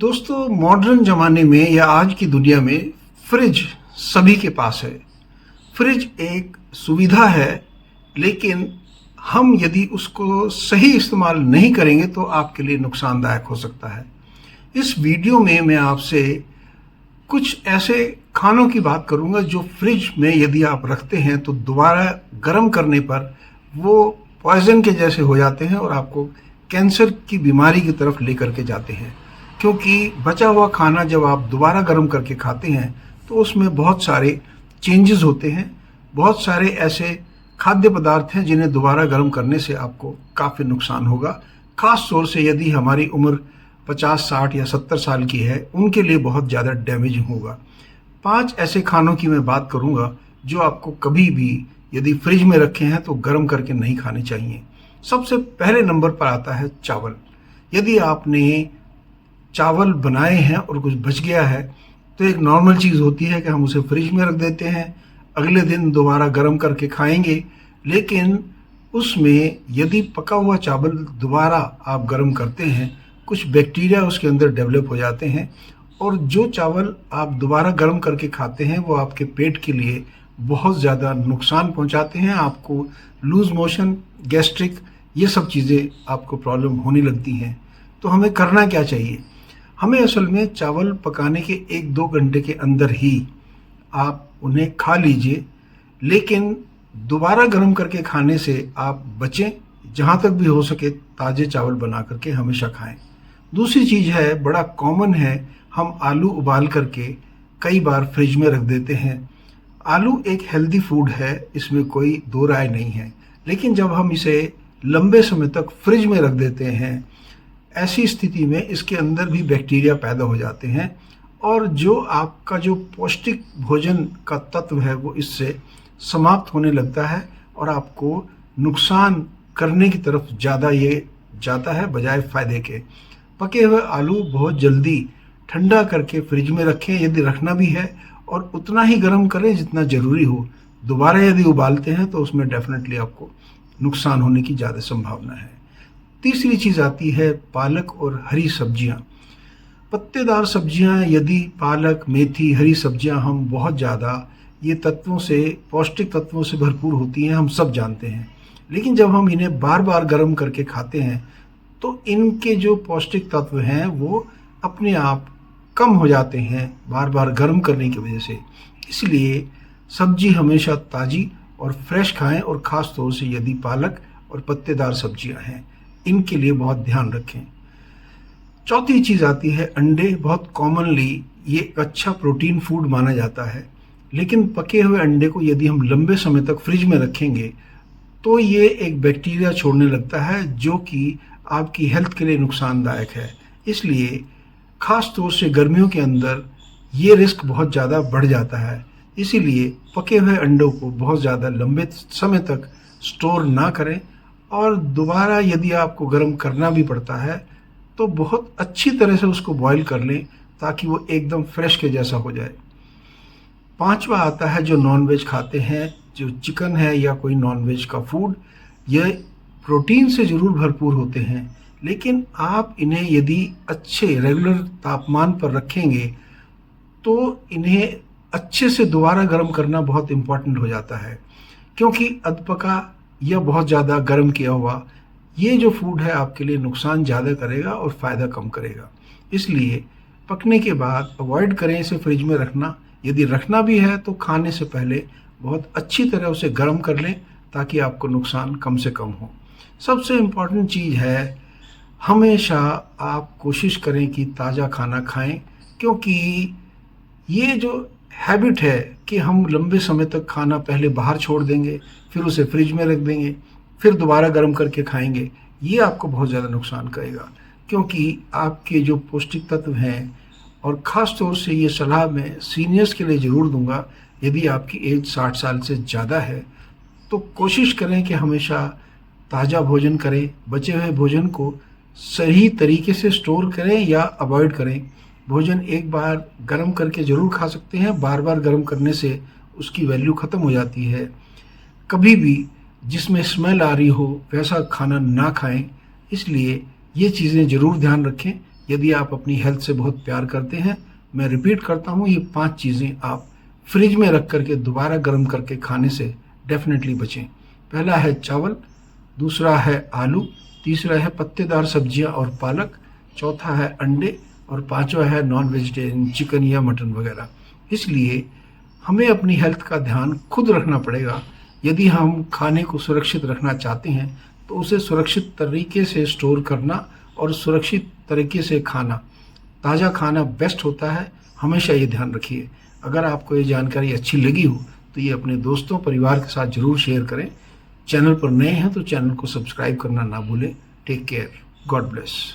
दोस्तों, मॉडर्न ज़माने में या आज की दुनिया में फ्रिज सभी के पास है। फ्रिज एक सुविधा है, लेकिन हम यदि उसको सही इस्तेमाल नहीं करेंगे तो आपके लिए नुकसानदायक हो सकता है। इस वीडियो में मैं आपसे कुछ ऐसे खानों की बात करूंगा जो फ्रिज में यदि आप रखते हैं तो दोबारा गर्म करने पर वो पॉइजन के जैसे हो जाते हैं और आपको कैंसर की बीमारी की तरफ लेकर के जाते हैं। क्योंकि बचा हुआ खाना जब आप दोबारा गर्म करके खाते हैं तो उसमें बहुत सारे चेंजेस होते हैं। बहुत सारे ऐसे खाद्य पदार्थ हैं जिन्हें दोबारा गर्म करने से आपको काफ़ी नुकसान होगा। ख़ास तौर से यदि हमारी उम्र 50, 60 या 70 साल की है, उनके लिए बहुत ज़्यादा डैमेजिंग होगा। 5 ऐसे खानों की मैं बात करूंगा जो आपको कभी भी यदि फ्रिज में रखे हैं तो गर्म करके नहीं खाने चाहिए। सबसे पहले नंबर पर आता है चावल। यदि आपने चावल बनाए हैं और कुछ बच गया है तो एक नॉर्मल चीज़ होती है कि हम उसे फ्रिज में रख देते हैं, अगले दिन दोबारा गर्म करके खाएंगे। लेकिन उसमें यदि पका हुआ चावल दोबारा आप गर्म करते हैं, कुछ बैक्टीरिया उसके अंदर डेवलप हो जाते हैं और जो चावल आप दोबारा गर्म करके खाते हैं वो आपके पेट के लिए बहुत ज़्यादा नुकसान पहुंचाते हैं। आपको लूज मोशन, गैस्ट्रिक, ये सब चीज़ें आपको प्रॉब्लम होने लगती हैं। तो हमें करना क्या चाहिए? हमें असल में चावल पकाने के 1-2 घंटे के अंदर ही आप उन्हें खा लीजिए, लेकिन दोबारा गर्म करके खाने से आप बचें। जहाँ तक भी हो सके ताज़े चावल बना करके हमेशा खाएं। दूसरी चीज़ है, बड़ा कॉमन है, हम आलू उबाल करके कई बार फ्रिज में रख देते हैं। आलू एक हेल्दी फूड है, इसमें कोई दो राय नहीं है, लेकिन जब हम इसे लंबे समय तक फ्रिज में रख देते हैं, ऐसी स्थिति में इसके अंदर भी बैक्टीरिया पैदा हो जाते हैं और जो आपका जो पौष्टिक भोजन का तत्व है वो इससे समाप्त होने लगता है और आपको नुकसान करने की तरफ ज़्यादा ये जाता है बजाय फ़ायदे के। पके हुए आलू बहुत जल्दी ठंडा करके फ्रिज में रखें यदि रखना भी है, और उतना ही गर्म करें जितना ज़रूरी हो। दोबारा यदि उबालते हैं तो उसमें डेफिनेटली आपको नुकसान होने की ज़्यादा संभावना है। तीसरी चीज़ आती है पालक और हरी सब्जियां। पत्तेदार सब्जियां, यदि पालक, मेथी, हरी सब्जियां हम बहुत ज़्यादा ये तत्वों से, पौष्टिक तत्वों से भरपूर होती हैं, हम सब जानते हैं। लेकिन जब हम इन्हें बार बार गर्म करके खाते हैं तो इनके जो पौष्टिक तत्व हैं वो अपने आप कम हो जाते हैं बार बार गर्म करने की वजह से। इसलिए सब्जी हमेशा ताज़ी और फ्रेश खाएं, और ख़ास तौर से यदि पालक और पत्तेदार सब्जियां हैं, इनके लिए बहुत ध्यान रखें। चौथी चीज़ आती है अंडे। बहुत कॉमनली ये एक अच्छा प्रोटीन फूड माना जाता है, लेकिन पके हुए अंडे को यदि हम लंबे समय तक फ्रिज में रखेंगे तो ये एक बैक्टीरिया छोड़ने लगता है जो कि आपकी हेल्थ के लिए नुकसानदायक है। इसलिए ख़ास तौर से गर्मियों के अंदर ये रिस्क बहुत ज़्यादा बढ़ जाता है। इसीलिए पके हुए अंडों को बहुत ज़्यादा लंबे समय तक स्टोर ना करें, और दोबारा यदि आपको गर्म करना भी पड़ता है तो बहुत अच्छी तरह से उसको बॉईल कर लें ताकि वो एकदम फ्रेश के जैसा हो जाए। पांचवा आता है जो नॉनवेज खाते हैं, जो चिकन है या कोई नॉनवेज का फूड। ये प्रोटीन से ज़रूर भरपूर होते हैं, लेकिन आप इन्हें यदि अच्छे रेगुलर तापमान पर रखेंगे तो इन्हें अच्छे से दोबारा गर्म करना बहुत इम्पॉर्टेंट हो जाता है। क्योंकि अधपका या बहुत ज़्यादा गर्म किया हुआ ये जो फूड है आपके लिए नुकसान ज़्यादा करेगा और फ़ायदा कम करेगा। इसलिए पकने के बाद अवॉइड करें इसे फ्रिज में रखना। यदि रखना भी है तो खाने से पहले बहुत अच्छी तरह उसे गर्म कर लें ताकि आपको नुकसान कम से कम हो। सबसे इम्पॉर्टेंट चीज़ है, हमेशा आप कोशिश करें कि ताज़ा खाना खाएं, क्योंकि ये जो हैबिट है कि हम लंबे समय तक खाना पहले बाहर छोड़ देंगे, फिर उसे फ्रिज में रख देंगे, फिर दोबारा गर्म करके खाएंगे, ये आपको बहुत ज़्यादा नुकसान करेगा। क्योंकि आपके जो पौष्टिक तत्व हैं, और ख़ास तौर से ये सलाह मैं सीनियर्स के लिए ज़रूर दूंगा, यदि आपकी एज 60 साल से ज़्यादा है तो कोशिश करें कि हमेशा ताज़ा भोजन करें। बचे हुए भोजन को सही तरीके से स्टोर करें या अवॉइड करें। भोजन एक बार गर्म करके ज़रूर खा सकते हैं, बार बार गर्म करने से उसकी वैल्यू ख़त्म हो जाती है। कभी भी जिसमें स्मेल आ रही हो वैसा खाना ना खाएं। इसलिए ये चीज़ें ज़रूर ध्यान रखें। यदि आप अपनी हेल्थ से बहुत प्यार करते हैं, मैं रिपीट करता हूँ, ये 5 चीज़ें आप फ्रिज में रख करके दोबारा गर्म करके खाने से डेफिनेटली बचें। पहला है चावल, दूसरा है आलू, तीसरा है पत्तेदार सब्जियां और पालक, चौथा है अंडे और पांचवा है नॉन वेजिटेरियन चिकन या मटन वगैरह। इसलिए हमें अपनी हेल्थ का ध्यान खुद रखना पड़ेगा। यदि हम खाने को सुरक्षित रखना चाहते हैं तो उसे सुरक्षित तरीके से स्टोर करना और सुरक्षित तरीके से खाना, ताज़ा खाना बेस्ट होता है। हमेशा ये ध्यान रखिए। अगर आपको ये जानकारी अच्छी लगी हो तो ये अपने दोस्तों परिवार के साथ ज़रूर शेयर करें। चैनल पर नए हैं तो चैनल को सब्सक्राइब करना ना भूलें। Take care, God bless.